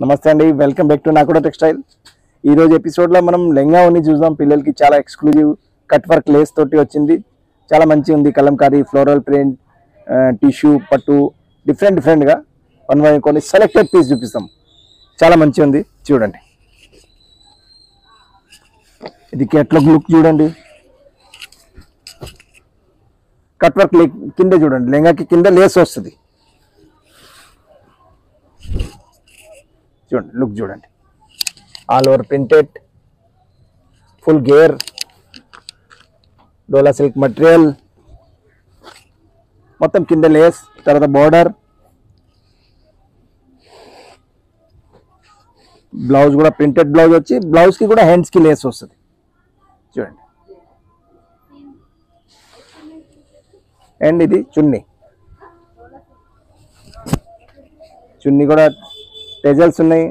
నమస్తే అండి, welcome back to నాకుడా textile. ఈ రోజు ఎపిసోడ్లో మనం లెంగా ఉన్ని చూద్దాం. పిల్లలకి చాలా ఎక్స్క్లూజివ్ కట్ వర్క్ లేస్ తోటి వచ్చింది. చాలా మంచిగా ఉంది. కలంకారీ, ఫ్లోరల్ ప్రింట్, టిష్యూ, పట్టు, డిఫరెంట్గా కొన్ని సెలెక్టెడ్ పీస్ చూపిస్తాం. చాలా మంచిగా ఉంది, చూడండి. ఇది కేటలాగ్ లుక్ చూడండి. కట్ వర్క్ కింద చూడండి, లెంగాకి కింద లేస్ వస్తుంది. చూడండి, లుక్ చూడండి. ఆల్ ఓవర్ ప్రింటెడ్, ఫుల్ గేర్, డోలా సిల్క్ మటీరియల్, మొత్తం కింద లేస్, తర్వాత బార్డర్, బ్లౌజ్ కూడా ప్రింటెడ్ బ్లౌజ్ వచ్చి బ్లౌజ్కి కూడా హ్యాండ్స్కి లేస్ వస్తుంది. చూడండి. అండ్ ఇది చున్నీ కూడా టెజల్స్ ఉన్నాయి.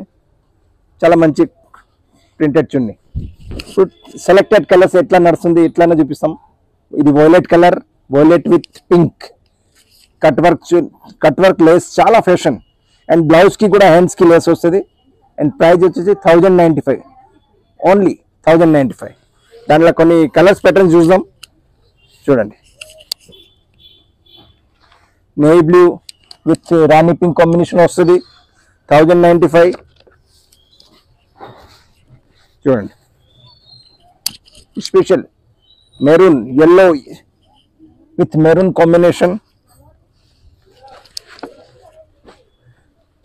చాలా మంచి ప్రింటెడ్ చున్నీ. ఇప్పుడు సెలెక్టెడ్ కలర్స్ ఎట్లా నడుస్తుంది ఇట్లానే చూపిస్తాం. ఇది violet colour, violet with pink, cut work lace, చాలా ఫ్యాషన్. అండ్ బ్లౌజ్కి కూడా హ్యాండ్స్కి లేస్ వస్తుంది. అండ్ ప్రైస్ వచ్చేసి 1095, ఓన్లీ 1095. దాంట్లో కొన్ని కలర్స్ ప్యాటర్న్స్ చూద్దాం. చూడండి, navy blue with Rani pink combination వస్తుంది, 1095. చూడండి, special maroon, yellow with maroon combination,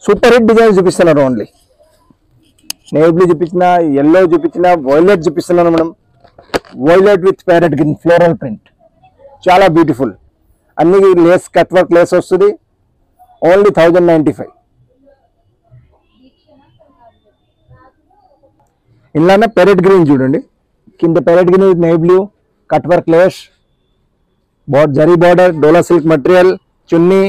super hit design చూపిస్తున్నారు. ఓన్లీ నేవీ బ్లూ చూపించిన, ఎల్లో చూపించిన, వైలెట్ చూపిస్తున్నాను madam. Violet with parrot green floral print, చాలా బ్యూటిఫుల్. అన్ని లేస్, కట్ వర్క్ లేస్ వస్తుంది, only 1095. ఇలానే ప్యారెట్ గ్రీన్ చూడండి, కింద parrot green with navy blue, cut work lace, zari border, dola silk material, chunni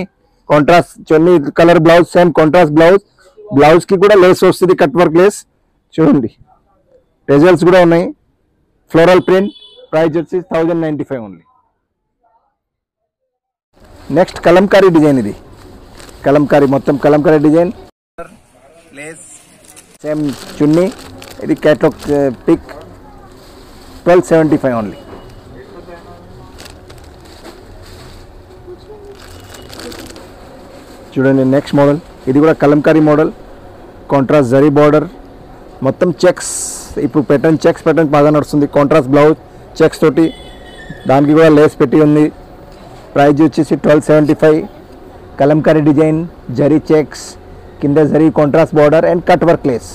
contrast, chunni colour blouse, same contrast blouse, బ్లౌజ్కి కూడా Lay's వస్తుంది, cut work lace. చూడండి, results కూడా ఉన్నాయి. ఫ్లోరల్ ప్రింట్, ప్రైస్ వచ్చి 1095 ఓన్లీ. Next Kalamkari design. ఇది కలంకారీ, మొత్తం Kalamkari design, Lay's, same చున్నీ. ఇది కేటలాగ్ పిక్, 1275 ఓన్లీ. చూడండి, నెక్స్ట్ మోడల్. ఇది కూడా Kalamkari model, contrast zari border, మొత్తం చెక్స్. ఇప్పుడు చెక్స్ ప్యాటర్న్ బాగా నడుస్తుంది. కాంట్రాస్ట్ బ్లౌజ్ చెక్స్ తోటి, దానికి కూడా లేస్ పెట్టి ఉంది. ప్రైజ్ వచ్చేసి 1275. కలంకారీ డిజైన్, జరీ చెక్స్, కింద zari contrast border and cut work lace,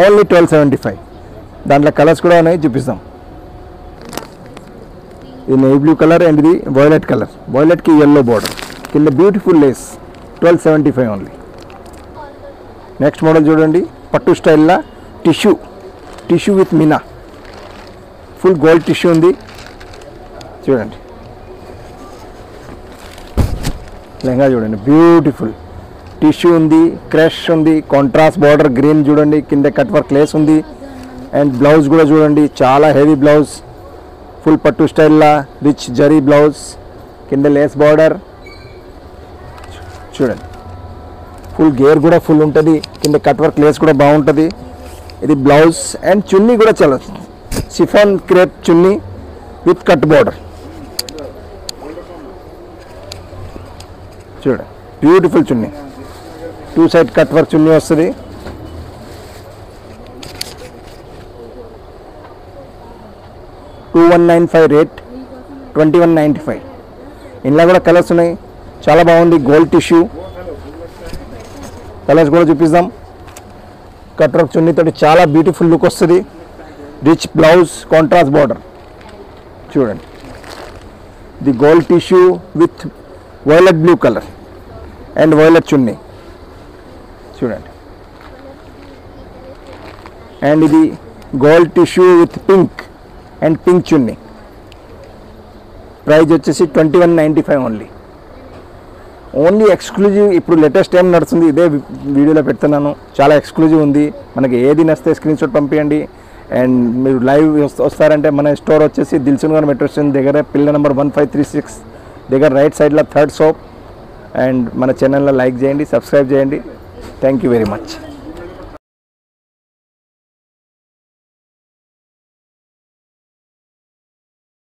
only 1275. దాంట్లో కలర్స్ కూడా ఉన్నాయి, చూపిస్తాం. ఇది నేవీ బ్లూ కలర్ అండ్ ఇది వైలెట్ కలర్, వైలెట్కి ఎల్లో బార్డర్, కింద beautiful Lay's, 1275 only. Next model చూడండి, పట్టు స్టైల్లో tissue with Meena, full gold tissue ఉంది. చూడండి, లెహంగా చూడండి, బ్యూటిఫుల్ టిష్యూ ఉంది, క్రష్ ఉంది, కాంట్రాస్ట్ బార్డర్ గ్రీన్ చూడండి, కింద కట్ వర్క్ లేస్ ఉంది. అండ్ బ్లౌజ్ కూడా చూడండి, చాలా హెవీ బ్లౌజ్, ఫుల్ పట్టు స్టైల్లా రిచ్ జరీ బ్లౌజ్, కింద లేస్ బార్డర్. చూడండి, ఫుల్ గేర్ కూడా ఫుల్ ఉంటుంది, కింద కట్ వర్క్ లేస్ కూడా బాగుంటుంది. ఇది బ్లౌజ్. అండ్ చున్నీ కూడా చాలా chiffon crepe chunni with cut border. చూడండి, బ్యూటిఫుల్ చున్నీ, 2 సైడ్ కట్ వర్క్ చున్నీ వస్తుంది. $2195 రేట్, 2195. ఇందులో కూడా కలర్స్ ఉన్నాయి, చాలా బాగుంది. గోల్డ్ టిష్యూ కలర్స్ కూడా చూపిస్తాం. కట్ వర్క్ చున్నీతోటి చాలా బ్యూటిఫుల్ లుక్ వస్తుంది. Rich blouse, contrast border. చూడండి, the gold tissue with violet blue colour and violet చున్నీ. చూడండి, అండ్ ఇది gold tissue with pink and pink చున్నీ. ప్రైజ్ వచ్చేసి 2195 ఓన్లీ. Only exclusive. ఇప్పుడు లేటెస్ట్ టైం నడుస్తుంది, ఇదే వీడియోలో పెడుతున్నాను. చాలా ఎక్స్క్లూజివ్ ఉంది. మనకి ఏది నచ్చితే స్క్రీన్ షాట్ పంపించండి. అండ్ మీరు లైవ్ వస్తారంటే మన స్టోర్ వచ్చేసి దిల్సుఖ్ నగర్ మెట్రో స్టేషన్ దగ్గర, పిల్లర్ నెంబర్ 1536 దగ్గర, రైట్ సైడ్లో 3rd షాప్. అండ్ మన ఛానల్లో లైక్ చేయండి, సబ్స్క్రైబ్ చేయండి. Thank you very much.